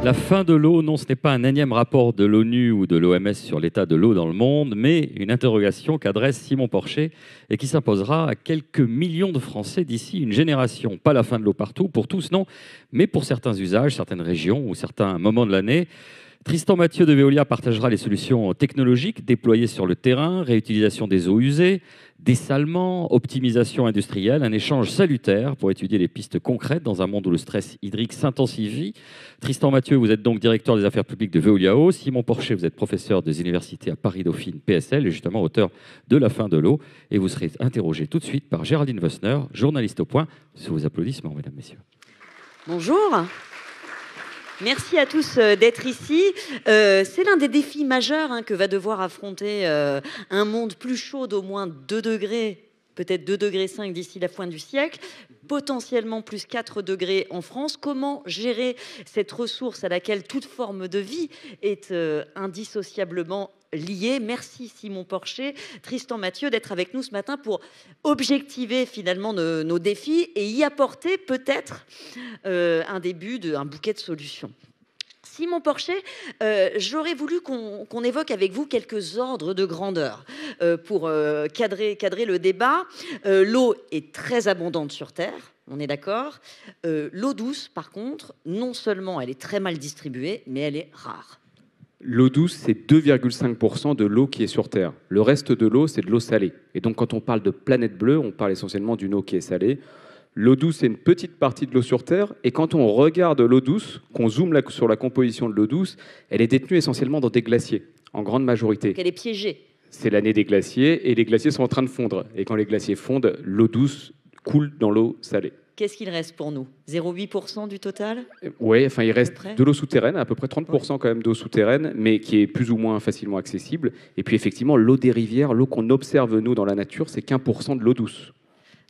La fin de l'eau, non, ce n'est pas un énième rapport de l'ONU ou de l'OMS sur l'état de l'eau dans le monde, mais une interrogation qu'adresse Simon Porcher et qui s'imposera à quelques millions de Français d'ici une génération. Pas la fin de l'eau partout, pour tous, non, mais pour certains usages, certaines régions ou certains moments de l'année. Tristan Mathieu de Veolia partagera les solutions technologiques déployées sur le terrain, réutilisation des eaux usées, dessalement, optimisation industrielle, un échange salutaire pour étudier les pistes concrètes dans un monde où le stress hydrique s'intensifie. Tristan Mathieu, vous êtes donc directeur des affaires publiques de Veolia Eau. Simon Porcher, vous êtes professeur des universités à Paris-Dauphine, PSL, et justement auteur de La fin de l'eau. Et vous serez interrogé tout de suite par Géraldine Wössner, journaliste au Point. Sous vos applaudissements, mesdames, messieurs. Bonjour. Merci à tous d'être ici. C'est l'un des défis majeurs que va devoir affronter un monde plus chaud d'au moins 2 degrés, peut-être 2,5 degrés d'ici la fin du siècle, potentiellement plus 4 degrés en France. Comment gérer cette ressource à laquelle toute forme de vie est indissociablement liée? Merci Simon Porcher, Tristan Mathieu d'être avec nous ce matin pour objectiver finalement nos défis et y apporter peut-être un début d'un bouquet de solutions. Simon Porcher, j'aurais voulu qu'on évoque avec vous quelques ordres de grandeur pour cadrer le débat. L'eau est très abondante sur Terre, on est d'accord. L'eau douce, par contre, non seulement elle est très mal distribuée, mais elle est rare. L'eau douce, c'est 2,5% de l'eau qui est sur Terre. Le reste de l'eau, c'est de l'eau salée. Et donc, quand on parle de planète bleue, on parle essentiellement d'une eau qui est salée. L'eau douce, c'est une petite partie de l'eau sur Terre. Et quand on regarde l'eau douce, qu'on zoome sur la composition de l'eau douce, elle est détenue essentiellement dans des glaciers, en grande majorité. Donc elle est piégée. C'est l'année des glaciers, et les glaciers sont en train de fondre. Et quand les glaciers fondent, l'eau douce coule dans l'eau salée. Qu'est-ce qu'il reste pour nous? 0,8% du total? Oui, enfin, il reste de l'eau souterraine, à peu près 30% quand même d'eau souterraine, mais qui est plus ou moins facilement accessible. Et puis effectivement, l'eau des rivières, l'eau qu'on observe nous dans la nature, c'est qu'1% de l'eau douce.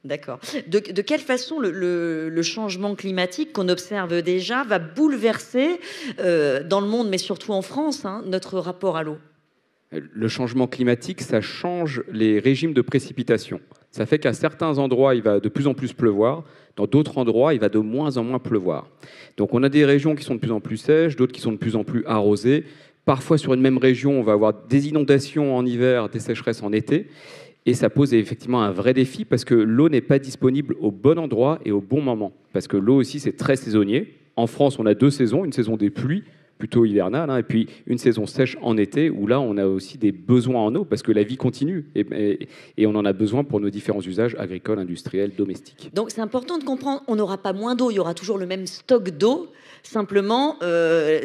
D'accord. De quelle façon le changement climatique qu'on observe déjà va bouleverser dans le monde, mais surtout en France, notre rapport à l'eau? Le changement climatique, ça change les régimes de précipitation. Ça fait qu'à certains endroits, il va de plus en plus pleuvoir. Dans d'autres endroits, il va de moins en moins pleuvoir. Donc on a des régions qui sont de plus en plus sèches, d'autres qui sont de plus en plus arrosées. Parfois, sur une même région, on va avoir des inondations en hiver, des sécheresses en été. Et ça pose effectivement un vrai défi parce que l'eau n'est pas disponible au bon endroit et au bon moment. Parce que l'eau aussi, c'est très saisonnier. En France, on a 2 saisons, une saison des pluies, plutôt hivernale, et puis une saison sèche en été, où là, on a aussi des besoins en eau, parce que la vie continue, et on en a besoin pour nos différents usages agricoles, industriels, domestiques. Donc c'est important de comprendre, on n'aura pas moins d'eau, il y aura toujours le même stock d'eau, simplement,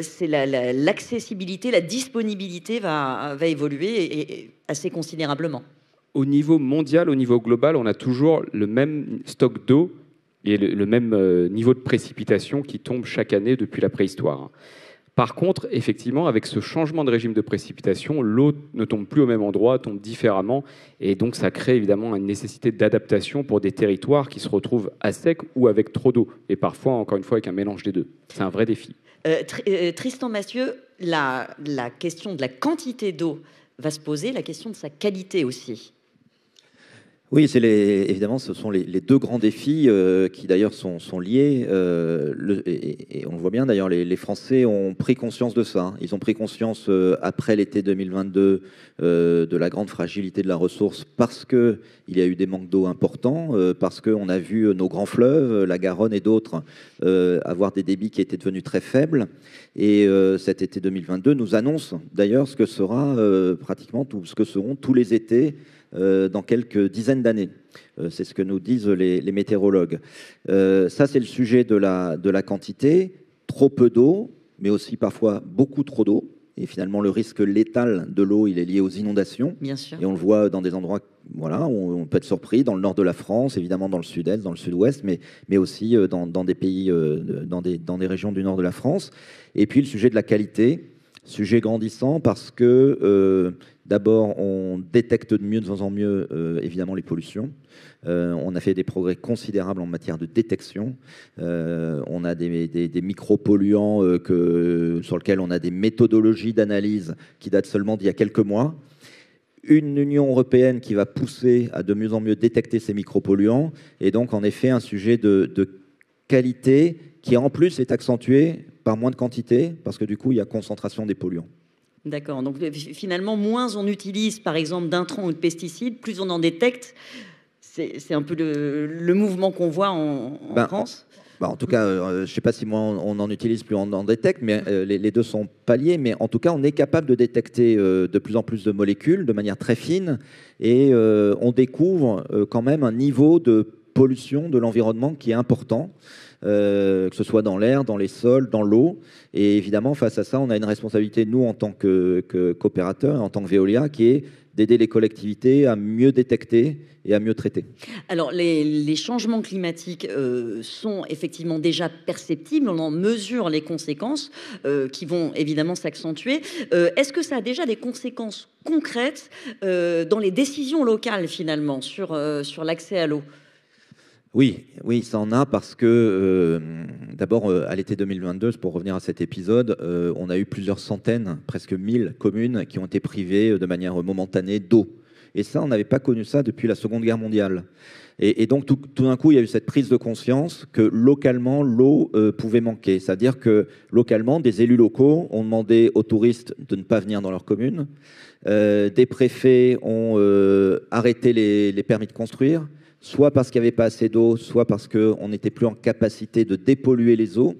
c'est l'accessibilité, la disponibilité va évoluer et assez considérablement. Au niveau mondial, au niveau global, on a toujours le même stock d'eau et le même niveau de précipitation qui tombe chaque année depuis la préhistoire. Par contre, effectivement, avec ce changement de régime de précipitation, l'eau ne tombe plus au même endroit, tombe différemment, et donc ça crée évidemment une nécessité d'adaptation pour des territoires qui se retrouvent à sec ou avec trop d'eau, et parfois, encore une fois, avec un mélange des deux. C'est un vrai défi. Tristan Mathieu, la question de la quantité d'eau va se poser, la question de sa qualité aussi. Oui, évidemment, ce sont les 2 grands défis qui d'ailleurs sont liés. Et on le voit bien d'ailleurs, les Français ont pris conscience de ça. Ils ont pris conscience après l'été 2022 de la grande fragilité de la ressource parce qu'il y a eu des manques d'eau importants, parce qu'on a vu nos grands fleuves, la Garonne et d'autres, avoir des débits qui étaient devenus très faibles. Et cet été 2022 nous annonce d'ailleurs ce que sera pratiquement ce que seront tous les étés dans quelques dizaines d'années. C'est ce que nous disent les météorologues. Ça, c'est le sujet de la quantité. Trop peu d'eau, mais aussi parfois beaucoup trop d'eau. Et finalement, le risque létal de l'eau, il est lié aux inondations. Bien sûr. Et on le voit dans des endroits où on peut être surpris, dans le nord de la France, évidemment dans le sud-est, dans le sud-ouest, mais aussi dans des pays, dans des régions du nord de la France. Et puis le sujet de la qualité, sujet grandissant parce que d'abord on détecte de mieux en mieux évidemment les pollutions. On a fait des progrès considérables en matière de détection. On a des micropolluants sur lesquels on a des méthodologies d'analyse qui datent seulement d'il y a quelques mois. Une Union européenne qui va pousser à de mieux en mieux détecter ces micropolluants, et donc en effet un sujet de qualité qui en plus est accentué par moins de quantité, parce que du coup, il y a concentration des polluants. D'accord. Donc finalement, moins on utilise, par exemple, d'intrants ou de pesticides, plus on en détecte. C'est un peu le mouvement qu'on voit en France. En tout cas, je ne sais pas si moins on en utilise, plus on en détecte, mais les deux sont pas liés. Mais en tout cas, on est capable de détecter de plus en plus de molécules de manière très fine, et on découvre quand même un niveau de pollution de l'environnement qui est important. Que ce soit dans l'air, dans les sols, dans l'eau. Et évidemment, face à ça, on a une responsabilité, nous, en tant qu'opérateurs, en tant que Veolia, qui est d'aider les collectivités à mieux détecter et à mieux traiter. Alors, les changements climatiques sont effectivement déjà perceptibles. On en mesure les conséquences qui vont évidemment s'accentuer. Est-ce que ça a déjà des conséquences concrètes dans les décisions locales, finalement, sur l'accès à l'eau ? Oui, ça en a, parce que d'abord, à l'été 2022, pour revenir à cet épisode, on a eu plusieurs centaines, presque 1000 communes qui ont été privées de manière momentanée d'eau. Et ça, on n'avait pas connu ça depuis la Seconde Guerre mondiale. Et donc, tout d'un coup, il y a eu cette prise de conscience que localement, l'eau pouvait manquer. C'est-à-dire que localement, des élus locaux ont demandé aux touristes de ne pas venir dans leur commune. Des préfets ont arrêté les permis de construire, soit parce qu'il n'y avait pas assez d'eau, soit parce qu'on n'était plus en capacité de dépolluer les eaux.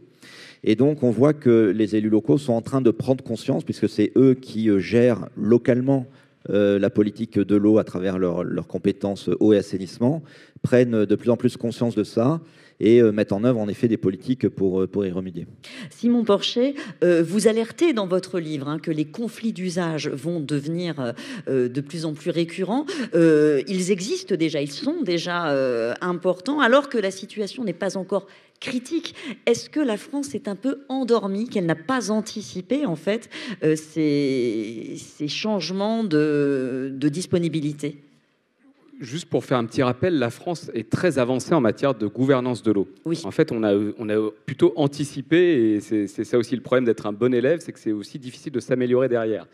Et donc, on voit que les élus locaux sont en train de prendre conscience, puisque c'est eux qui gèrent localement la politique de l'eau à travers leurs compétences eau et assainissement, prennent de plus en plus conscience de ça et mettent en œuvre en effet des politiques pour y remédier. Simon Porcher, vous alertez dans votre livre que les conflits d'usage vont devenir de plus en plus récurrents. Ils existent déjà, ils sont déjà importants, alors que la situation n'est pas encore critique. Est-ce que la France est un peu endormie, qu'elle n'a pas anticipé en fait ces changements de disponibilité ? Juste pour faire un petit rappel, la France est très avancée en matière de gouvernance de l'eau. Oui. En fait, on a plutôt anticipé, et c'est ça aussi le problème d'être un bon élève, c'est que c'est aussi difficile de s'améliorer derrière.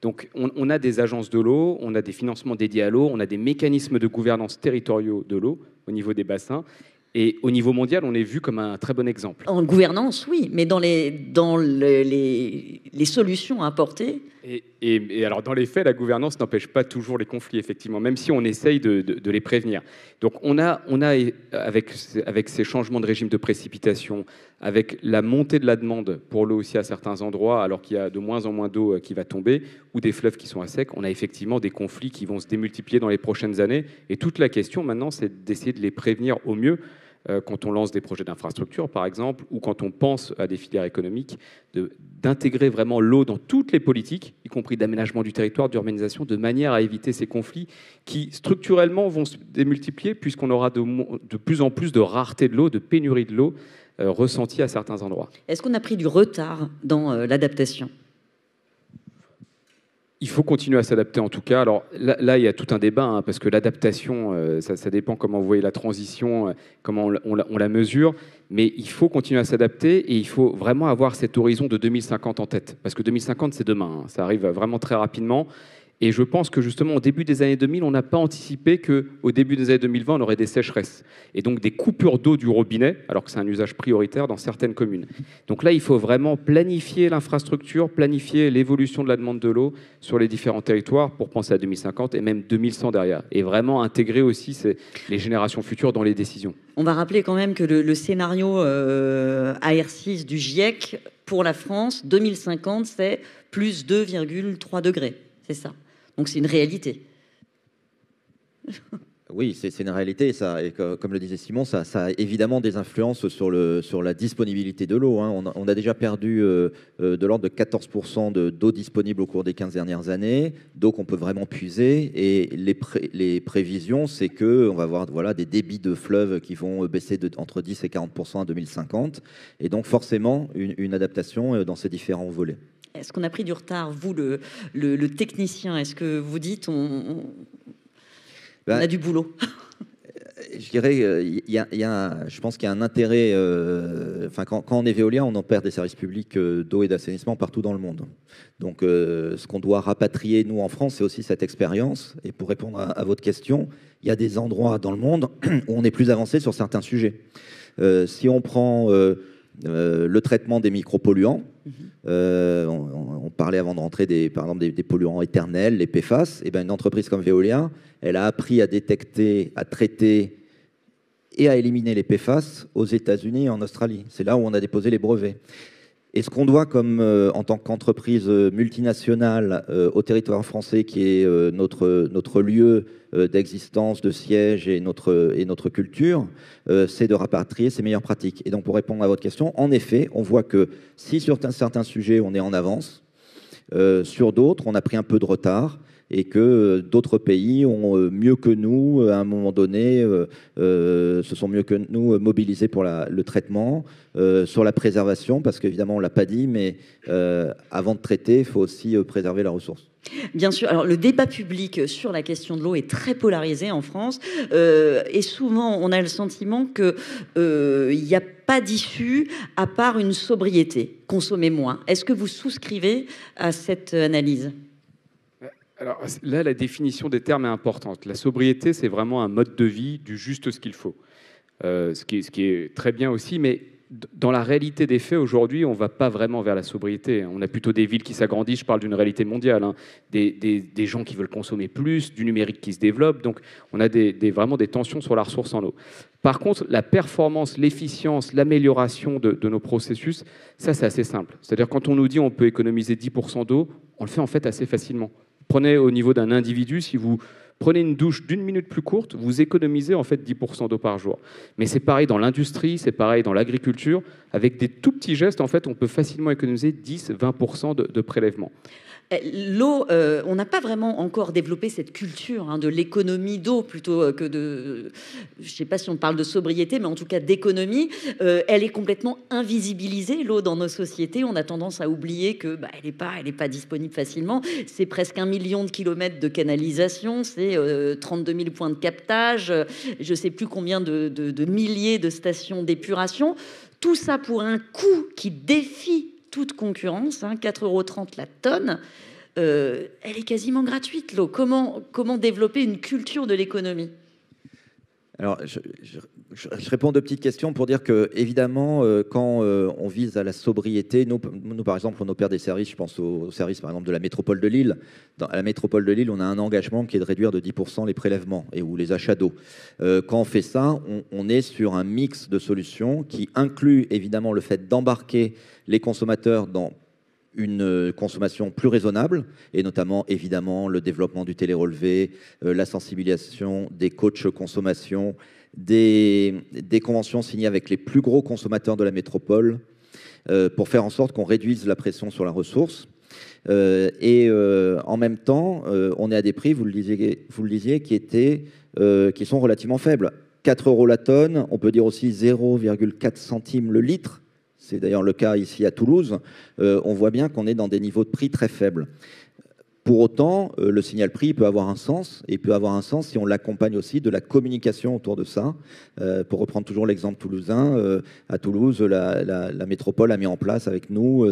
Donc, on a des agences de l'eau, on a des financements dédiés à l'eau, on a des mécanismes de gouvernance territoriaux de l'eau au niveau des bassins. Et au niveau mondial, on est vu comme un très bon exemple. En gouvernance, oui, mais dans les solutions à apporter. Et alors, dans les faits, la gouvernance n'empêche pas toujours les conflits, effectivement, même si on essaye de les prévenir. Donc, on a avec ces changements de régime de précipitation, avec la montée de la demande pour l'eau aussi à certains endroits, alors qu'il y a de moins en moins d'eau qui va tomber, ou des fleuves qui sont à sec, on a effectivement des conflits qui vont se démultiplier dans les prochaines années. Et toute la question maintenant, c'est d'essayer de les prévenir au mieux. Quand on lance des projets d'infrastructure, par exemple, ou quand on pense à des filières économiques, d'intégrer vraiment l'eau dans toutes les politiques, y compris d'aménagement du territoire, d'urbanisation, de manière à éviter ces conflits qui, structurellement, vont se démultiplier, puisqu'on aura de plus en plus de rareté de l'eau, de pénurie de l'eau ressentie à certains endroits. Est-ce qu'on a pris du retard dans l'adaptation ? Il faut continuer à s'adapter en tout cas. Alors là, il y a tout un débat, parce que l'adaptation, ça dépend comment vous voyez la transition, comment on la mesure. Mais il faut continuer à s'adapter, et il faut vraiment avoir cet horizon de 2050 en tête. Parce que 2050, c'est demain, ça arrive vraiment très rapidement. Et je pense que justement, au début des années 2000, on n'a pas anticipé qu'au début des années 2020, on aurait des sécheresses. Et donc des coupures d'eau du robinet, alors que c'est un usage prioritaire dans certaines communes. Donc là, il faut vraiment planifier l'infrastructure, planifier l'évolution de la demande de l'eau sur les différents territoires pour penser à 2050 et même 2100 derrière. Et vraiment intégrer aussi les générations futures dans les décisions. On va rappeler quand même que le scénario AR6 du GIEC pour la France, 2050, c'est plus 2,3 degrés. C'est ça. Donc c'est une réalité. Oui, c'est une réalité. Ça, et comme le disait Simon, ça a évidemment des influences sur la disponibilité de l'eau. On a déjà perdu de l'ordre de 14% d'eau disponible au cours des 15 dernières années, d'eau qu'on peut vraiment puiser. Et les prévisions, c'est qu'on va avoir des débits de fleuves qui vont baisser entre 10 et 40% en 2050. Et donc forcément, une adaptation dans ces différents volets. Est-ce qu'on a pris du retard, vous, le technicien ? Est-ce que vous dites on a du boulot ? Je dirais, je pense qu'il y a un intérêt. Quand on est Veolia, on en perd des services publics d'eau et d'assainissement partout dans le monde. Donc, ce qu'on doit rapatrier, nous, en France, c'est aussi cette expérience. Et pour répondre à votre question, il y a des endroits dans le monde où on est plus avancé sur certains sujets. Si on prend le traitement des micropolluants. On parlait avant de rentrer par exemple des polluants éternels, les PFAS. Et bien, une entreprise comme Veolia, elle a appris à détecter, à traiter et à éliminer les PFAS aux États-Unis et en Australie. C'est là où on a déposé les brevets. Et ce qu'on doit en tant qu'entreprise multinationale au territoire français, qui est notre lieu d'existence, de siège et notre culture, c'est de rapatrier ces meilleures pratiques. Et donc, pour répondre à votre question, en effet, on voit que si sur certains sujets, on est en avance, sur d'autres, on a pris un peu de retard, et que d'autres pays ont mieux que nous, à un moment donné, se sont mieux que nous mobilisés pour le traitement, sur la préservation, parce qu'évidemment, on ne l'a pas dit, mais avant de traiter, il faut aussi préserver la ressource. Bien sûr. Alors, le débat public sur la question de l'eau est très polarisé en France. Et souvent, on a le sentiment qu'il n'y a pas d'issue à part une sobriété, consommer moins. Est-ce que vous souscrivez à cette analyse ? Alors là, la définition des termes est importante. La sobriété, c'est vraiment un mode de vie du juste ce qu'il faut. Ce qui est très bien aussi, mais dans la réalité des faits, aujourd'hui, on ne va pas vraiment vers la sobriété. On a plutôt des villes qui s'agrandissent, je parle d'une réalité mondiale, hein. Des gens qui veulent consommer plus, du numérique qui se développe, donc on a vraiment des tensions sur la ressource en eau. Par contre, la performance, l'efficience, l'amélioration de nos processus, ça c'est assez simple. C'est-à-dire quand on nous dit on peut économiser 10% d'eau, on le fait en fait assez facilement. Prenez au niveau d'un individu, si vous prenez une douche d'une minute plus courte, vous économisez en fait 10% d'eau par jour. Mais c'est pareil dans l'industrie, c'est pareil dans l'agriculture. Avec des tout petits gestes, en fait, on peut facilement économiser 10-20% de prélèvement. L'eau, on n'a pas vraiment encore développé cette culture de l'économie d'eau plutôt que de... Je ne sais pas si on parle de sobriété, mais en tout cas d'économie. Elle est complètement invisibilisée, l'eau, dans nos sociétés. On a tendance à oublier qu'elle n'est pas disponible facilement. C'est presque 1 million de kilomètres de canalisation, c'est 32 000 points de captage, je ne sais plus combien de milliers de stations d'épuration. Tout ça pour un coût qui défie toute concurrence, 4,30 € la tonne, elle est quasiment gratuite, l'eau. Comment développer une culture de l'économie ? Alors, je réponds à 2 petites questions pour dire que, évidemment, quand on vise à la sobriété, nous, par exemple, on opère des services, je pense au service, par exemple, de la métropole de Lille. À la métropole de Lille, on a un engagement qui est de réduire de 10% les prélèvements ou les achats d'eau. Quand on fait ça, on est sur un mix de solutions qui inclut, évidemment, le fait d'embarquer les consommateurs dans une consommation plus raisonnable, et notamment, évidemment, le développement du télérelevé, la sensibilisation des coachs consommation, des conventions signées avec les plus gros consommateurs de la métropole, pour faire en sorte qu'on réduise la pression sur la ressource. En même temps, on est à des prix, vous le disiez, qui sont relativement faibles. 4 € la tonne, on peut dire aussi 0,4 centimes le litre. C'est d'ailleurs le cas ici à Toulouse. On voit bien qu'on est dans des niveaux de prix très faibles. Pour autant, le signal prix peut avoir un sens, et peut avoir un sens si on l'accompagne aussi de la communication autour de ça. Pour reprendre toujours l'exemple toulousain, à Toulouse, la métropole a mis en place avec nous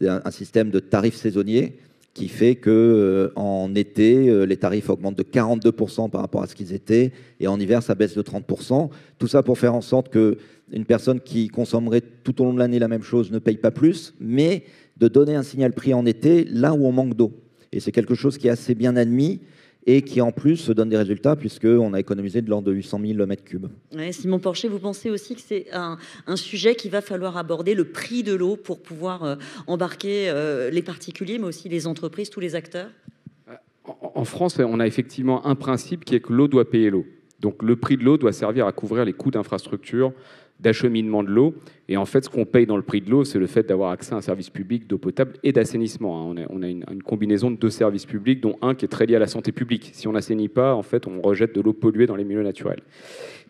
un système de tarifs saisonniers qui fait qu'en été, les tarifs augmentent de 42% par rapport à ce qu'ils étaient, et en hiver, ça baisse de 30%. Tout ça pour faire en sorte qu'une personne qui consommerait tout au long de l'année la même chose ne paye pas plus, mais de donner un signal prix en été là où on manque d'eau. Et c'est quelque chose qui est assez bien admis et qui en plus donne des résultats puisqu'on a économisé de l'ordre de 800 000 mètres cubes. Ouais, Simon Porcher, vous pensez aussi que c'est un sujet qu'il va falloir aborder, le prix de l'eau, pour pouvoir embarquer les particuliers, mais aussi les entreprises, tous les acteurs ? En France, on a effectivement un principe qui est que l'eau doit payer l'eau. Donc le prix de l'eau doit servir à couvrir les coûts d'infrastructure, d'acheminement de l'eau. Et en fait, ce qu'on paye dans le prix de l'eau, c'est le fait d'avoir accès à un service public d'eau potable et d'assainissement. On a une combinaison de 2 services publics, dont un qui est très lié à la santé publique. Si on n'assainit pas, en fait, on rejette de l'eau polluée dans les milieux naturels.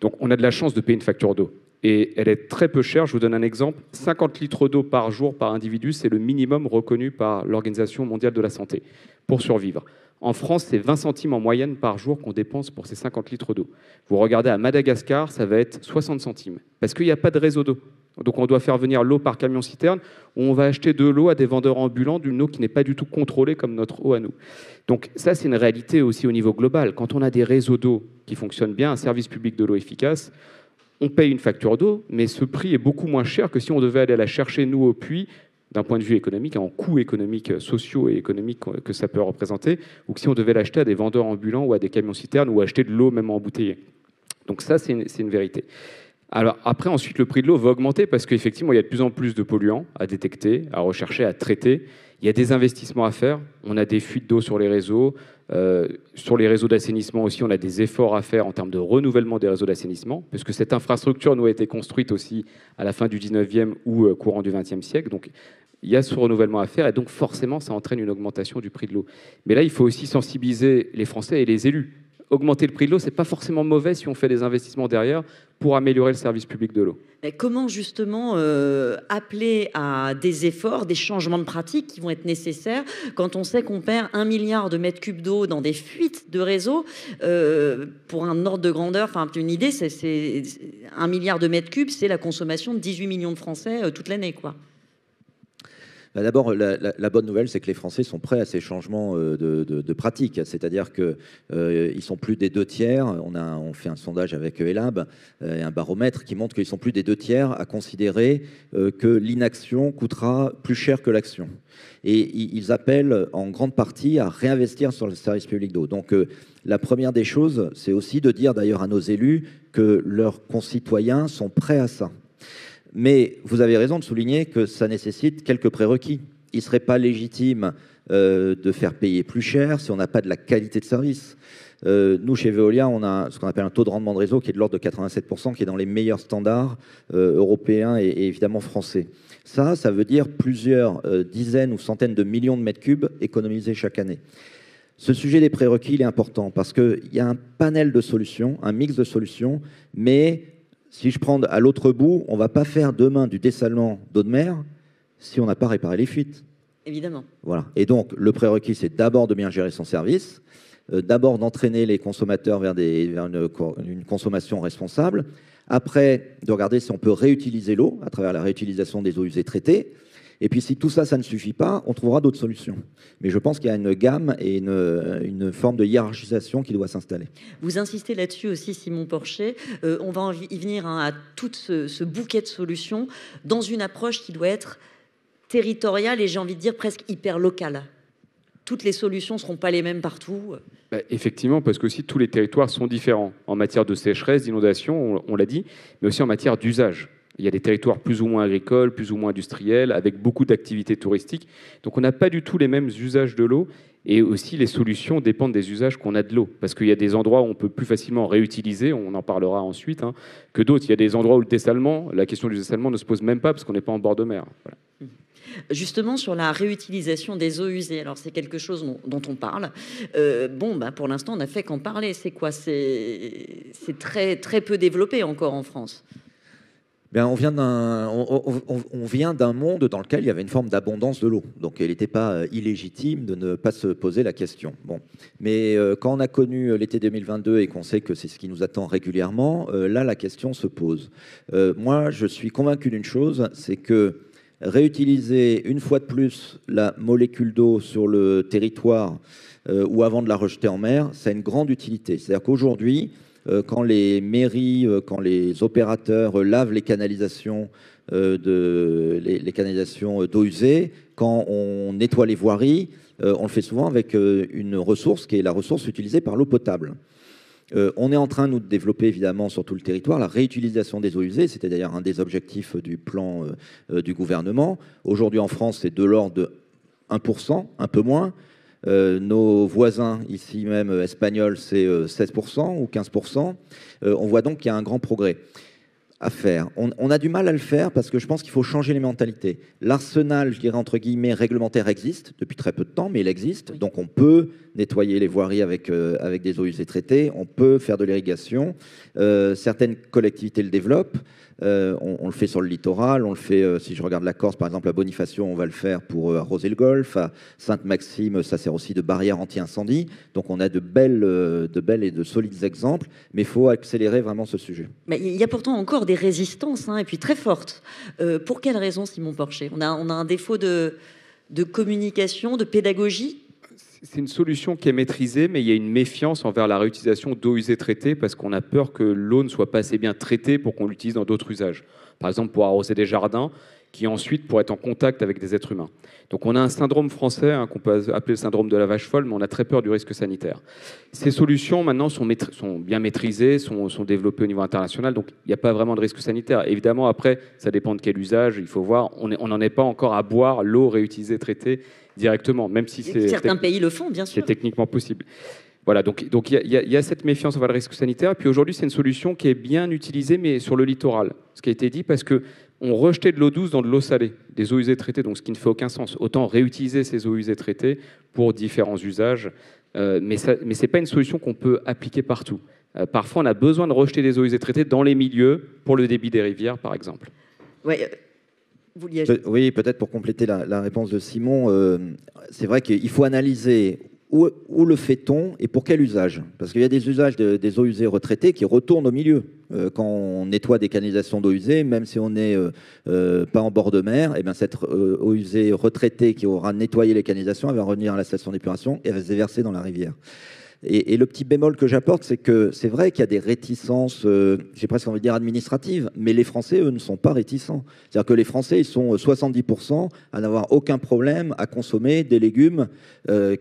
Donc on a de la chance de payer une facture d'eau. Et elle est très peu chère. Je vous donne un exemple. 50 litres d'eau par jour par individu, c'est le minimum reconnu par l'Organisation mondiale de la santé pour survivre. En France, c'est 20 centimes en moyenne par jour qu'on dépense pour ces 50 litres d'eau. Vous regardez à Madagascar, ça va être 60 centimes, parce qu'il n'y a pas de réseau d'eau. Donc on doit faire venir l'eau par camion-citerne, où on va acheter de l'eau à des vendeurs ambulants, d'une eau qui n'est pas du tout contrôlée comme notre eau à nous. Donc ça, c'est une réalité aussi au niveau global. Quand on a des réseaux d'eau qui fonctionnent bien, un service public de l'eau efficace, on paye une facture d'eau, mais ce prix est beaucoup moins cher que si on devait aller la chercher, nous, au puits, d'un point de vue économique, en coûts économiques, sociaux et économiques que ça peut représenter, ou que si on devait l'acheter à des vendeurs ambulants ou à des camions-citernes, ou acheter de l'eau même embouteillée. Donc ça, c'est une vérité. Alors après, ensuite, le prix de l'eau va augmenter parce qu'effectivement, il y a de plus en plus de polluants à détecter, à rechercher, à traiter. Il y a des investissements à faire. On a des fuites d'eau sur les réseaux. Sur les réseaux d'assainissement aussi, on a des efforts à faire en termes de renouvellement des réseaux d'assainissement, parce que cette infrastructure nous a été construite aussi à la fin du 19e ou courant du 20e siècle. Donc, il y a ce renouvellement à faire et donc forcément, ça entraîne une augmentation du prix de l'eau. Mais là, il faut aussi sensibiliser les Français et les élus. Augmenter le prix de l'eau, ce n'est pas forcément mauvais si on fait des investissements derrière pour améliorer le service public de l'eau. Mais comment justement appeler à des efforts, des changements de pratiques qui vont être nécessaires quand on sait qu'on perd 1 milliard de mètres cubes d'eau dans des fuites de réseau pour un ordre de grandeur, enfin une idée, c'est 1 milliard de mètres cubes, c'est la consommation de 18 millions de Français toute l'année, quoi. D'abord, la bonne nouvelle, c'est que les Français sont prêts à ces changements de pratiques. C'est-à-dire qu'ils sont plus des 2/3. On fait un sondage avec Elab et un baromètre qui montre qu'ils sont plus des 2/3 à considérer que l'inaction coûtera plus cher que l'action. Et ils appellent en grande partie à réinvestir sur le service public d'eau. Donc, la première des choses, c'est aussi de dire d'ailleurs à nos élus que leurs concitoyens sont prêts à ça. Mais vous avez raison de souligner que ça nécessite quelques prérequis. Il ne serait pas légitime de faire payer plus cher si on n'a pas de la qualité de service. Nous, chez Veolia, on a ce qu'on appelle un taux de rendement de réseau qui est de l'ordre de 87%, qui est dans les meilleurs standards européens et évidemment français. Ça veut dire plusieurs dizaines ou centaines de millions de mètres cubes économisés chaque année. Ce sujet des prérequis, il est important parce qu'il y a un panel de solutions, un mix de solutions, mais si je prends à l'autre bout, on ne va pas faire demain du dessalement d'eau de mer si on n'a pas réparé les fuites. Évidemment. Voilà. Et donc, le prérequis, c'est d'abord de bien gérer son service, d'abord d'entraîner les consommateurs vers une consommation responsable, après de regarder si on peut réutiliser l'eau à travers la réutilisation des eaux usées traitées. Et puis, si tout ça, ça ne suffit pas, on trouvera d'autres solutions. Mais je pense qu'il y a une gamme et une forme de hiérarchisation qui doit s'installer. Vous insistez là-dessus aussi, Simon Porcher. On va y venir à tout ce bouquet de solutions dans une approche qui doit être territoriale et j'ai envie de dire presque hyper locale. Toutes les solutions ne seront pas les mêmes partout. Effectivement, parce que aussi tous les territoires sont différents en matière de sécheresse, d'inondation, on l'a dit, mais aussi en matière d'usage. Il y a des territoires plus ou moins agricoles, plus ou moins industriels, avec beaucoup d'activités touristiques. Donc on n'a pas du tout les mêmes usages de l'eau. Et aussi, les solutions dépendent des usages qu'on a de l'eau. Parce qu'il y a des endroits où on peut plus facilement réutiliser, on en parlera ensuite, que d'autres. Il y a des endroits où le dessalement, la question du dessalement ne se pose même pas parce qu'on n'est pas en bord de mer. Voilà. Justement, sur la réutilisation des eaux usées, alors c'est quelque chose dont on parle. Pour l'instant, on n'a fait qu'en parler. C'est quoi? C'est très, très peu développé encore en France. On vient d'un monde dans lequel il y avait une forme d'abondance de l'eau. Donc, il n'était pas illégitime de ne pas se poser la question. Bon. Mais quand on a connu l'été 2022 et qu'on sait que c'est ce qui nous attend régulièrement, là, la question se pose. Moi, je suis convaincu d'une chose, c'est que réutiliser une fois de plus la molécule d'eau sur le territoire ou avant de la rejeter en mer, ça a une grande utilité. C'est-à-dire qu'aujourd'hui, quand les mairies, quand les opérateurs lavent les canalisations d'eau usée, quand on nettoie les voiries, on le fait souvent avec une ressource qui est la ressource utilisée par l'eau potable. On est en train, nous, de développer évidemment sur tout le territoire la réutilisation des eaux usées. C'était d'ailleurs un des objectifs du plan du gouvernement. Aujourd'hui en France, c'est de l'ordre de 1%, un peu moins. Nos voisins, ici même espagnols, c'est 16% ou 15%. On voit donc qu'il y a un grand progrès à faire. On a du mal à le faire parce que je pense qu'il faut changer les mentalités. L'arsenal, je dirais entre guillemets, réglementaire existe depuis très peu de temps, mais il existe. Oui. Donc on peut nettoyer les voiries avec des eaux usées traitées, on peut faire de l'irrigation. Certaines collectivités le développent. On le fait sur le littoral, on le fait, si je regarde la Corse, par exemple, à Bonifacio, on va le faire pour arroser le golfe. À Sainte-Maxime, ça sert aussi de barrière anti-incendie. Donc on a de belles et de solides exemples, mais il faut accélérer vraiment ce sujet. Mais il y a pourtant encore des résistances, et puis très fortes. Pour quelles raisons, Simon Porcher? On a un défaut de communication, de pédagogie? C'est une solution qui est maîtrisée, mais il y a une méfiance envers la réutilisation d'eau usée traitée parce qu'on a peur que l'eau ne soit pas assez bien traitée pour qu'on l'utilise dans d'autres usages. Par exemple, pour arroser des jardins, qui ensuite pourraient être en contact avec des êtres humains. Donc on a un syndrome français qu'on peut appeler le syndrome de la vache folle, mais on a très peur du risque sanitaire. Ces solutions maintenant sont bien maîtrisées, sont développées au niveau international, donc il n'y a pas vraiment de risque sanitaire. Évidemment, après, ça dépend de quel usage, il faut voir. On n'en est pas encore à boire l'eau réutilisée, traitée directement, même si certains pays le font, bien sûr. C'est techniquement possible. Voilà, donc il y a cette méfiance envers le risque sanitaire. Et puis aujourd'hui, c'est une solution qui est bien utilisée, mais sur le littoral. Ce qui a été dit, parce que on rejetait de l'eau douce dans de l'eau salée, des eaux usées traitées, donc ce qui ne fait aucun sens. Autant réutiliser ces eaux usées traitées pour différents usages, mais ce n'est pas une solution qu'on peut appliquer partout. Parfois, on a besoin de rejeter des eaux usées traitées dans les milieux, pour le débit des rivières, par exemple. Ouais. Oui, peut-être pour compléter la réponse de Simon, c'est vrai qu'il faut analyser où le fait-on et pour quel usage. Parce qu'il y a des usages des eaux usées retraitées qui retournent au milieu. Quand on nettoie des canalisations d'eau usée, même si on n'est pas en bord de mer, et bien cette eau usée retraitée qui aura nettoyé les canalisations, elle va revenir à la station d'épuration et elle va se déverser dans la rivière. Et le petit bémol que j'apporte, c'est que c'est vrai qu'il y a des réticences, j'ai presque envie de dire administratives, mais les Français, eux, ne sont pas réticents. C'est-à-dire que les Français, ils sont 70% à n'avoir aucun problème à consommer des légumes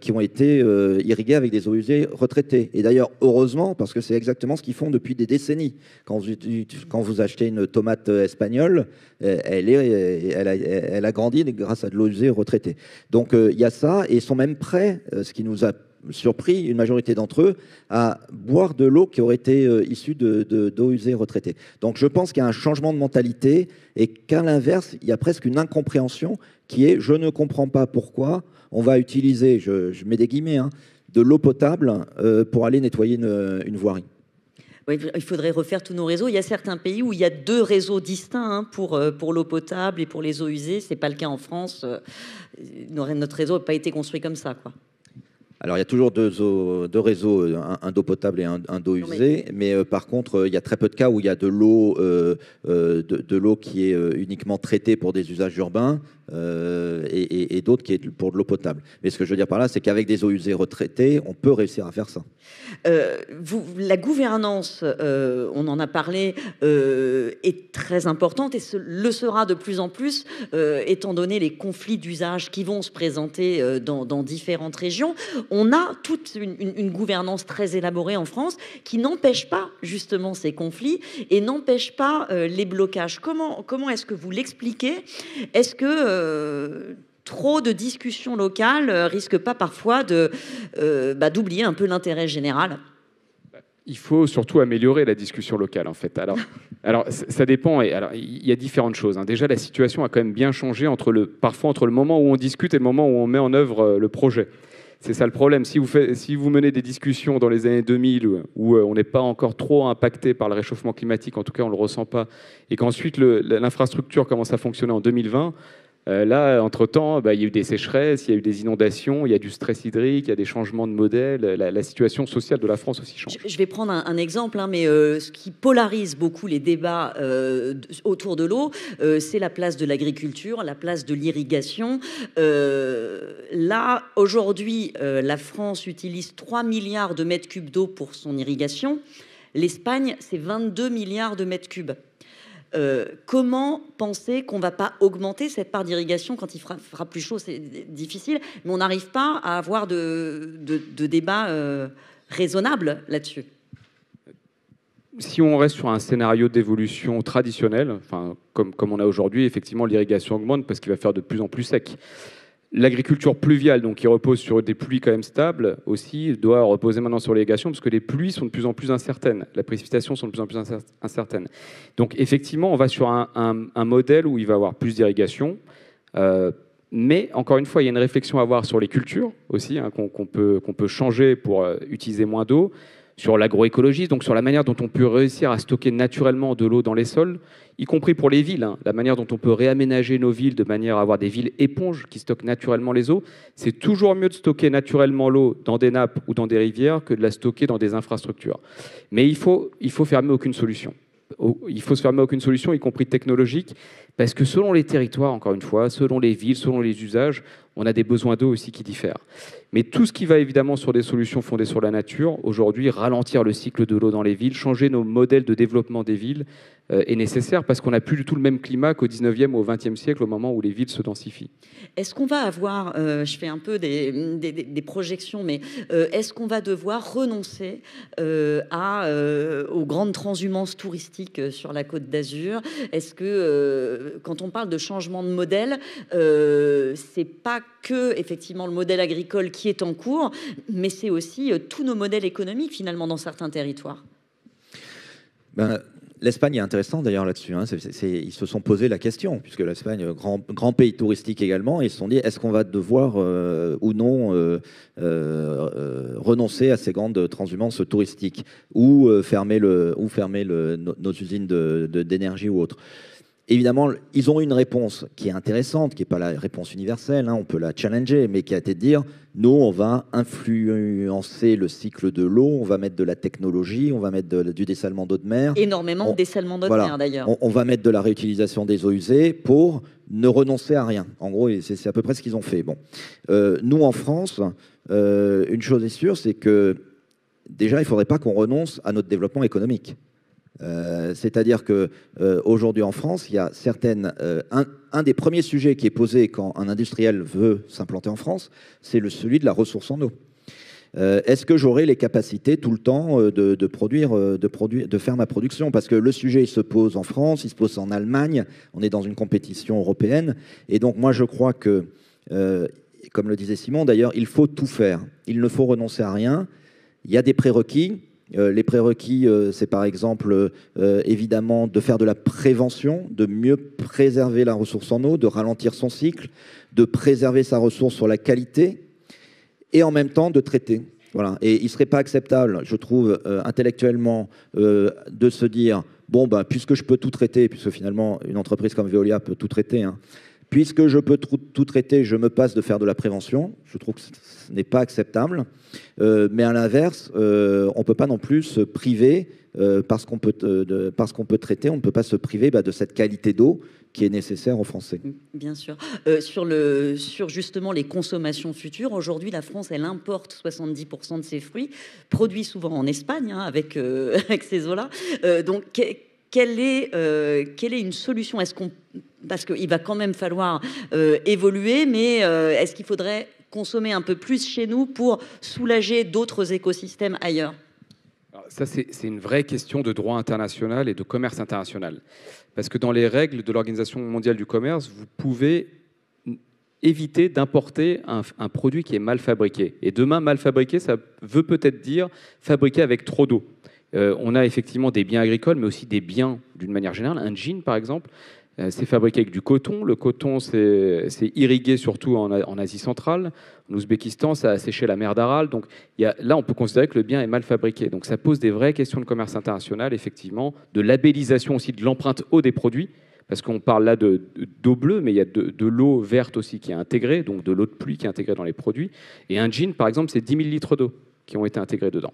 qui ont été irrigués avec des eaux usées retraitées. Et d'ailleurs, heureusement, parce que c'est exactement ce qu'ils font depuis des décennies. Quand vous achetez une tomate espagnole, elle a grandi grâce à de l'eau usée retraitée. Donc il y a ça, et ils sont même prêts, ce qui nous a surpris, une majorité d'entre eux, à boire de l'eau qui aurait été issue d'eau usée retraitée. Donc je pense qu'il y a un changement de mentalité et qu'à l'inverse, il y a presque une incompréhension qui est « je ne comprends pas pourquoi on va utiliser, je mets des guillemets, de l'eau potable pour aller nettoyer une voirie ». Oui, il faudrait refaire tous nos réseaux. Il y a certains pays où il y a 2 réseaux distincts pour l'eau potable et pour les eaux usées. Ce n'est pas le cas en France. Notre réseau n'a pas été construit comme ça, quoi. Alors, il y a toujours deux réseaux, un d'eau potable et un d'eau usée, mais par contre, il y a très peu de cas où il y a de l'eau qui est uniquement traitée pour des usages urbains et d'autres qui est pour de l'eau potable. Mais ce que je veux dire par là, c'est qu'avec des eaux usées retraitées, on peut réussir à faire ça. La gouvernance, on en a parlé, est très importante et le sera de plus en plus, étant donné les conflits d'usage qui vont se présenter dans différentes régions. On a toute une gouvernance très élaborée en France qui n'empêche pas justement ces conflits et n'empêche pas les blocages. Comment est-ce que vous l'expliquez? Est-ce que trop de discussions locales risquent pas parfois d'oublier un peu l'intérêt général? Il faut surtout améliorer la discussion locale, en fait. Alors ça dépend. Alors, il y a différentes choses. Déjà, la situation a quand même bien changé parfois entre le moment où on discute et le moment où on met en œuvre le projet. C'est ça le problème. Si vous menez des discussions dans les années 2000 où on n'est pas encore trop impacté par le réchauffement climatique, en tout cas on ne le ressent pas, et qu'ensuite l'infrastructure commence à fonctionner en 2020, là, entre-temps, il y a eu des sécheresses, il y a eu des inondations, il y a du stress hydrique, il y a des changements de modèle. La situation sociale de la France aussi change. Je vais prendre un exemple, mais ce qui polarise beaucoup les débats autour de l'eau, c'est la place de l'agriculture, la place de l'irrigation. Là, aujourd'hui, la France utilise 3 milliards de mètres cubes d'eau pour son irrigation. L'Espagne, c'est 22 milliards de mètres cubes. Comment penser qu'on ne va pas augmenter cette part d'irrigation quand il fera plus chaud? C'est difficile, mais on n'arrive pas à avoir de débat raisonnable là-dessus. Si on reste sur un scénario d'évolution traditionnel, comme on a aujourd'hui, effectivement, l'irrigation augmente parce qu'il va faire de plus en plus sec. L'agriculture pluviale, donc qui repose sur des pluies quand même stables, aussi doit reposer maintenant sur l'irrigation parce que les pluies sont de plus en plus incertaines, la précipitation sont de plus en plus incertaines. Donc effectivement, on va sur un modèle où il va y avoir plus d'irrigation, mais encore une fois, il y a une réflexion à avoir sur les cultures aussi, qu'on peut changer pour utiliser moins d'eau, sur l'agroécologie, donc sur la manière dont on peut réussir à stocker naturellement de l'eau dans les sols, y compris pour les villes, la manière dont on peut réaménager nos villes de manière à avoir des villes éponges qui stockent naturellement les eaux. C'est toujours mieux de stocker naturellement l'eau dans des nappes ou dans des rivières que de la stocker dans des infrastructures. Mais il faut fermer aucune solution. Il faut se fermer aucune solution, y compris technologique, parce que selon les territoires, encore une fois, selon les villes, selon les usages, on a des besoins d'eau aussi qui diffèrent. Mais tout ce qui va évidemment sur des solutions fondées sur la nature, aujourd'hui, ralentir le cycle de l'eau dans les villes, changer nos modèles de développement des villes est nécessaire parce qu'on n'a plus du tout le même climat qu'au 19e ou au 20e siècle, au moment où les villes se densifient. Est-ce qu'on va avoir, je fais un peu des projections, mais est-ce qu'on va devoir renoncer aux grandes transhumances touristiques sur la Côte d'Azur? Est-ce que, quand on parle de changement de modèle, c'est pas que effectivement le modèle agricole qui est en cours, mais c'est aussi tous nos modèles économiques finalement dans certains territoires? L'Espagne est intéressant d'ailleurs là-dessus. Hein. Ils se sont posé la question, puisque l'Espagne, grand pays touristique également, ils se sont dit est-ce qu'on va devoir ou non renoncer à ces grandes transhumances touristiques ou fermer nos usines d'énergie ou autres. Évidemment, ils ont une réponse qui est intéressante, qui n'est pas la réponse universelle, hein, on peut la challenger, mais qui a été de dire, nous, on va influencer le cycle de l'eau, on va mettre de la technologie, on va mettre du dessalement d'eau de mer. Énormément de dessalement d'eau de mer, d'ailleurs. On va mettre de la réutilisation des eaux usées pour ne renoncer à rien. En gros, c'est à peu près ce qu'ils ont fait. Bon. Nous, en France, une chose est sûre, c'est que déjà, il ne faudrait pas qu'on renonce à notre développement économique. C'est-à-dire qu'aujourd'hui en France, il y a un des premiers sujets qui est posé quand un industriel veut s'implanter en France, c'est celui de la ressource en eau. Est-ce que j'aurai les capacités tout le temps de faire ma production? Parce que le sujet il se pose en France, il se pose en Allemagne, on est dans une compétition européenne. Et donc moi je crois que, comme le disait Simon d'ailleurs, il faut tout faire. Il ne faut renoncer à rien. Il y a des prérequis. Les prérequis, c'est par exemple évidemment de faire de la prévention, de mieux préserver la ressource en eau, de ralentir son cycle, de préserver sa ressource sur la qualité et en même temps de traiter. Voilà. Et il ne serait pas acceptable, je trouve, intellectuellement, de se dire bon, ben, puisque je peux tout traiter, puisque finalement une entreprise comme Veolia peut tout traiter, hein, puisque je peux tout traiter, je me passe de faire de la prévention. Je trouve que ce n'est pas acceptable. Mais à l'inverse, on ne peut pas non plus se priver, parce qu'on peut traiter, on ne peut pas se priver de cette qualité d'eau qui est nécessaire aux Français. Bien sûr. Sur justement les consommations futures, aujourd'hui, la France, elle importe 70% de ses fruits, produits souvent en Espagne, hein, avec ces eaux-là. Donc, quelle est une solution? Parce qu'il va quand même falloir évoluer, mais est-ce qu'il faudrait consommer un peu plus chez nous pour soulager d'autres écosystèmes ailleurs? Alors ça, c'est une vraie question de droit international et de commerce international. Parce que dans les règles de l'Organisation mondiale du commerce, vous pouvez éviter d'importer un produit qui est mal fabriqué. Et demain, mal fabriqué, ça veut peut-être dire fabriqué avec trop d'eau. On a effectivement des biens agricoles, mais aussi des biens d'une manière générale. Un jean, par exemple, c'est fabriqué avec du coton. Le coton, c'est irrigué surtout en Asie centrale. En Ouzbékistan, ça a séché la mer d'Aral. Donc là, on peut considérer que le bien est mal fabriqué. Donc ça pose des vraies questions de commerce international, effectivement, de labellisation aussi de l'empreinte eau des produits. Parce qu'on parle là d'eau bleue, mais il y a de l'eau verte aussi qui est intégrée, donc de l'eau de pluie qui est intégrée dans les produits. Et un jean, par exemple, c'est 10 000 litres d'eau qui ont été intégrés dedans.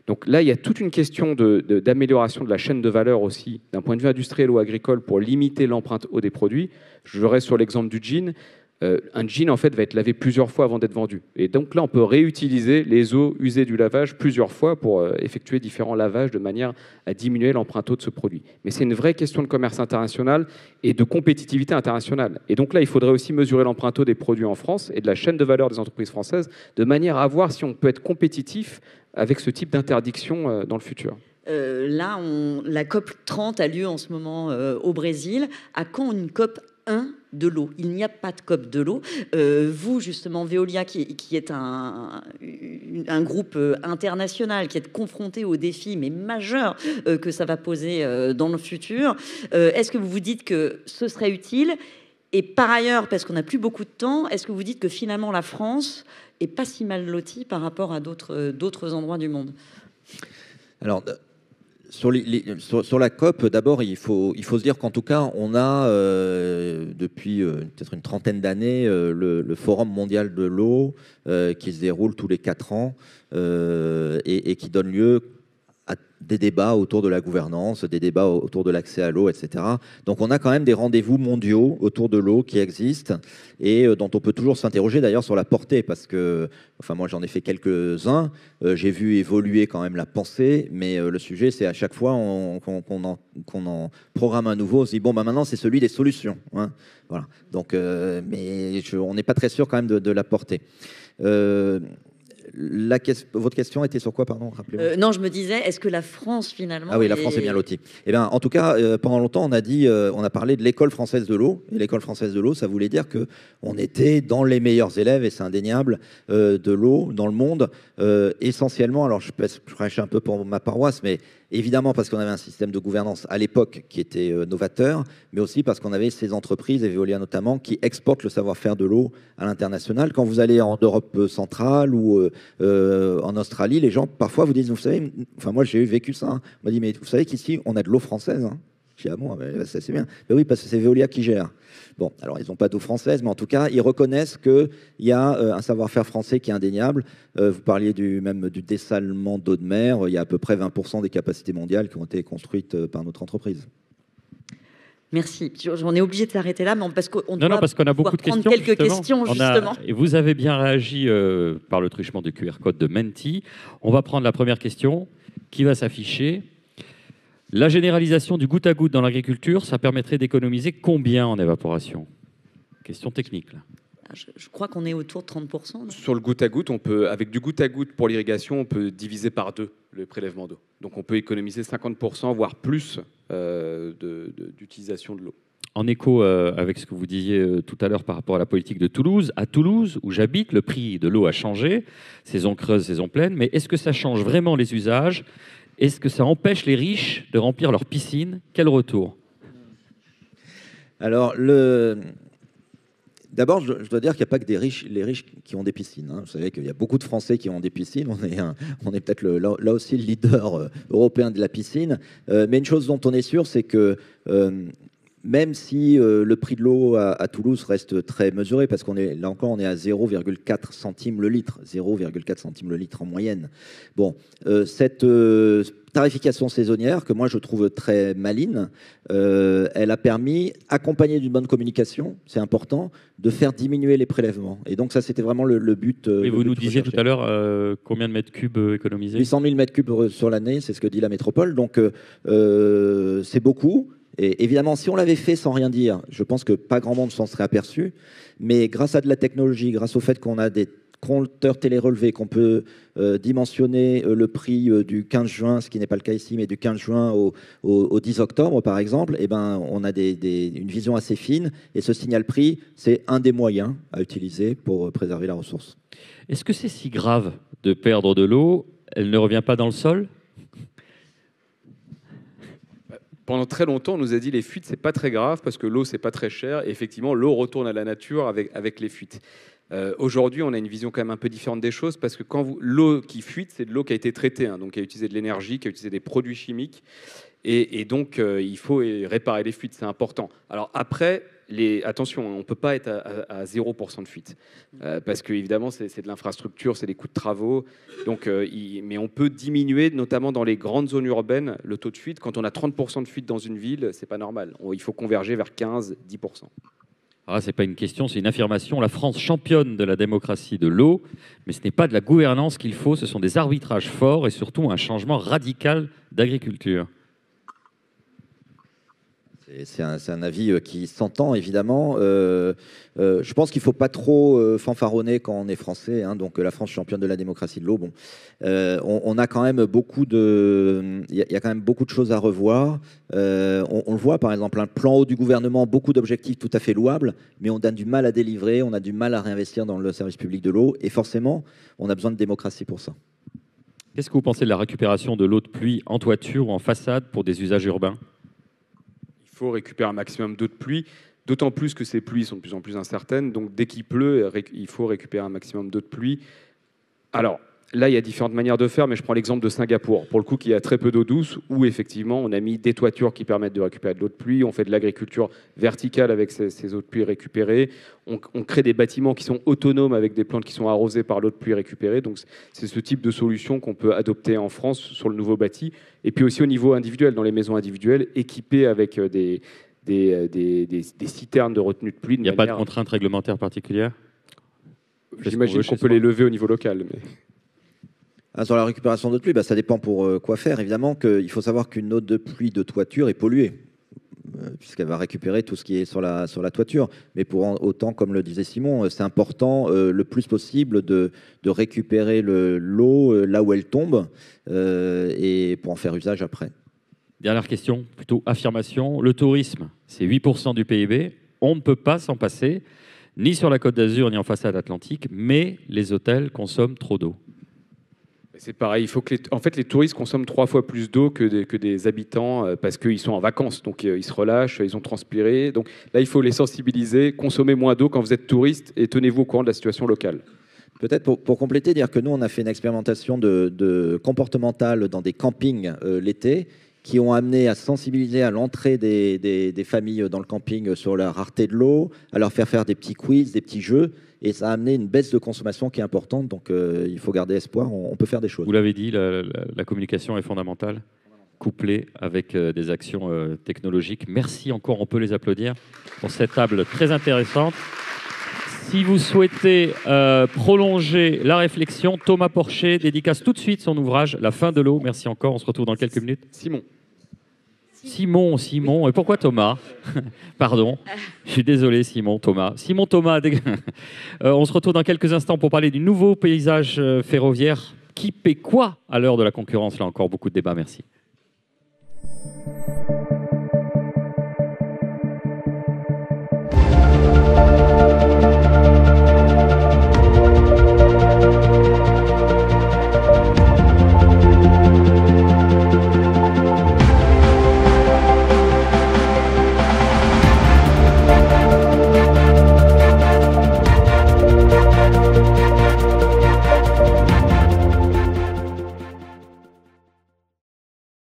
Donc là, il y a toute une question d'amélioration de la chaîne de valeur aussi, d'un point de vue industriel ou agricole, pour limiter l'empreinte eau des produits. Je reste sur l'exemple du jean. Un jean, en fait, va être lavé plusieurs fois avant d'être vendu. Et donc là, on peut réutiliser les eaux usées du lavage plusieurs fois pour effectuer différents lavages de manière à diminuer l'empreinte eau de ce produit. Mais c'est une vraie question de commerce international et de compétitivité internationale. Et donc là, il faudrait aussi mesurer l'empreinte eau des produits en France et de la chaîne de valeur des entreprises françaises de manière à voir si on peut être compétitif avec ce type d'interdiction dans le futur. Là, la COP 30 a lieu en ce moment au Brésil. À quand une COP 1 de l'eau? Il n'y a pas de COP de l'eau. Vous, justement, Veolia, qui est un groupe international, qui est confronté aux défis mais majeurs que ça va poser dans le futur, est-ce que vous vous dites que ce serait utile? Et par ailleurs, parce qu'on n'a plus beaucoup de temps, est-ce que vous dites que finalement la France est pas si mal lotie par rapport à d'autres endroits du monde? Alors, sur la COP, d'abord, il faut se dire qu'en tout cas, on a depuis peut-être une trentaine d'années le Forum mondial de l'eau qui se déroule tous les 4 ans et qui donne lieu des débats autour de la gouvernance, des débats autour de l'accès à l'eau, etc. Donc on a quand même des rendez-vous mondiaux autour de l'eau qui existent et dont on peut toujours s'interroger d'ailleurs sur la portée, parce que, enfin moi j'en ai fait quelques-uns, j'ai vu évoluer quand même la pensée, mais le sujet c'est à chaque fois qu'on en programme un nouveau, on se dit bon bah maintenant c'est celui des solutions, hein. Voilà. Donc, mais on n'est pas très sûr quand même de la portée. Votre question était sur quoi, pardon, rappelez-moi. Non, je me disais, est-ce que la France, finalement... Ah oui, la France est bien lotie. Eh bien, en tout cas, pendant longtemps, on a parlé de l'école française de l'eau. Et l'école française de l'eau, ça voulait dire qu'on était dans les meilleurs élèves, et c'est indéniable, de l'eau dans le monde. Essentiellement, alors je prêche un peu pour ma paroisse, mais évidemment parce qu'on avait un système de gouvernance à l'époque qui était novateur, mais aussi parce qu'on avait ces entreprises, et Veolia notamment, qui exportent le savoir-faire de l'eau à l'international. Quand vous allez en Europe centrale ou en Australie, les gens parfois vous disent, vous savez, enfin moi j'ai vécu ça, hein. On m'a dit, mais vous savez qu'ici on a de l'eau française, hein. Je dis, ah bon, ça c'est bien. Mais oui, parce que c'est Veolia qui gère. Bon, alors ils n'ont pas d'eau française, mais en tout cas, ils reconnaissent qu'il y a un savoir-faire français qui est indéniable. Vous parliez même du dessalement d'eau de mer. Il y a à peu près 20% des capacités mondiales qui ont été construites par notre entreprise. Merci. On est obligé de s'arrêter là, mais parce qu'on doit parce qu'on a beaucoup de questions. Quelques questions, justement. Et vous avez bien réagi par le truchement du QR code de Menti. On va prendre la première question qui va s'afficher. La généralisation du goutte à goutte dans l'agriculture, ça permettrait d'économiser combien en évaporation? Question technique, là. Je crois qu'on est autour de 30%. Non ? Sur le goutte à goutte, avec du goutte à goutte pour l'irrigation, on peut diviser par 2 le prélèvement d'eau. Donc on peut économiser 50%, voire plus, d'utilisation de l'eau. En écho avec ce que vous disiez tout à l'heure par rapport à la politique de Toulouse, à Toulouse, où j'habite, le prix de l'eau a changé, saison creuse, saison pleine, mais est-ce que ça change vraiment les usages? Est-ce que ça empêche les riches de remplir leurs piscines? Quel retour? Alors, d'abord, je dois dire qu'il n'y a pas que les riches qui ont des piscines, hein. Vous savez qu'il y a beaucoup de Français qui ont des piscines. On est peut-être là aussi le leader européen de la piscine. Mais une chose dont on est sûr, c'est que même si le prix de l'eau à Toulouse reste très mesuré, parce qu'on est là encore, on est à 0,4 centimes le litre, 0,4 centimes le litre en moyenne. Bon, cette tarification saisonnière, que moi je trouve très maligne, elle a permis, accompagnée d'une bonne communication, c'est important, de faire diminuer les prélèvements. Et donc ça, c'était vraiment le but. Et vous nous disiez tout à l'heure combien de mètres cubes économisés? 800 000 mètres cubes sur l'année, c'est ce que dit la métropole. Donc c'est beaucoup. Et évidemment, si on l'avait fait sans rien dire, je pense que pas grand monde s'en serait aperçu. Mais grâce à de la technologie, grâce au fait qu'on a des compteurs télérelevés, qu'on peut dimensionner le prix du 15 juin, ce qui n'est pas le cas ici, mais du 15 juin au 10 octobre, par exemple, eh ben, on a une vision assez fine. Et ce signal prix, c'est un des moyens à utiliser pour préserver la ressource. Est-ce que c'est si grave de perdre de l'eau? Elle ne revient pas dans le sol? Pendant très longtemps, on nous a dit les fuites, c'est pas très grave parce que l'eau, c'est pas très cher. Et effectivement, l'eau retourne à la nature avec les fuites. Aujourd'hui, on a une vision quand même un peu différente des choses parce que l'eau qui fuite, c'est de l'eau qui a été traitée, hein, donc qui a utilisé de l'énergie, qui a utilisé des produits chimiques. Et donc, il faut réparer les fuites, c'est important. Alors après, attention, on ne peut pas être à 0% de fuite parce que évidemment, c'est de l'infrastructure, c'est des coûts de travaux. Donc, mais on peut diminuer, notamment dans les grandes zones urbaines, le taux de fuite. Quand on a 30% de fuite dans une ville, c'est pas normal. Il faut converger vers 15-10%. Ah, ce n'est pas une question, c'est une affirmation. La France championne de la démocratie de l'eau, mais ce n'est pas de la gouvernance qu'il faut, ce sont des arbitrages forts et surtout un changement radical d'agriculture. C'est un avis qui s'entend, évidemment. Je pense qu'il ne faut pas trop fanfaronner quand on est français, hein, donc la France championne de la démocratie de l'eau. Bon, on a quand même il y a quand même beaucoup de choses à revoir. On le voit, par exemple, un plan haut du gouvernement, beaucoup d'objectifs tout à fait louables, mais on a du mal à délivrer, on a du mal à réinvestir dans le service public de l'eau, et forcément, on a besoin de démocratie pour ça. Qu'est-ce que vous pensez de la récupération de l'eau de pluie en toiture ou en façade pour des usages urbains? Il faut récupérer un maximum d'eau de pluie, d'autant plus que ces pluies sont de plus en plus incertaines. Donc, dès qu'il pleut, il faut récupérer un maximum d'eau de pluie. Alors, là, il y a différentes manières de faire, mais je prends l'exemple de Singapour, pour le coup, qui a très peu d'eau douce, où effectivement, on a mis des toitures qui permettent de récupérer de l'eau de pluie, on fait de l'agriculture verticale avec ces eaux de pluie récupérées, on crée des bâtiments qui sont autonomes avec des plantes qui sont arrosées par l'eau de pluie récupérée. Donc, c'est ce type de solution qu'on peut adopter en France sur le nouveau bâti, et puis aussi au niveau individuel, dans les maisons individuelles, équipées avec des citernes de retenue de pluie. Il n'y a pas de contraintes réglementaires particulières? J'imagine qu'on peut les lever au niveau local. Mais... Sur la récupération d'eau de pluie, ça dépend pour quoi faire. Évidemment qu'il faut savoir qu'une eau de pluie de toiture est polluée, puisqu'elle va récupérer tout ce qui est sur la toiture. Mais pour autant, comme le disait Simon, c'est important le plus possible de récupérer l'eau là où elle tombe et pour en faire usage après. Dernière question, plutôt affirmation. Le tourisme, c'est 8% du PIB. On ne peut pas s'en passer, ni sur la Côte d'Azur, ni en façade atlantique, mais les hôtels consomment trop d'eau. C'est pareil, il faut que en fait, les touristes consomment 3 fois plus d'eau que des habitants parce qu'ils sont en vacances, donc ils se relâchent, ils ont transpiré. Donc là, il faut les sensibiliser, consommer moins d'eau quand vous êtes touriste et tenez-vous au courant de la situation locale. Peut-être pour compléter, dire que nous, on a fait une expérimentation de comportementale dans des campings l'été, qui ont amené à sensibiliser à l'entrée des familles dans le camping sur la rareté de l'eau, à leur faire des petits quiz, des petits jeux, et ça a amené une baisse de consommation qui est importante, donc il faut garder espoir, on peut faire des choses. Vous l'avez dit, la communication est fondamentale, couplée avec des actions technologiques. Merci encore, on peut les applaudir pour cette table très intéressante. Si vous souhaitez prolonger la réflexion, Thomas Porcher dédicace tout de suite son ouvrage « La fin de l'eau ». Merci encore, on se retrouve dans quelques minutes. Simon. Et pourquoi Thomas? Pardon, je suis désolé Simon, Thomas. On se retrouve dans quelques instants pour parler du nouveau paysage ferroviaire. Qui paie quoi à l'heure de la concurrence? Là encore, beaucoup de débats, merci.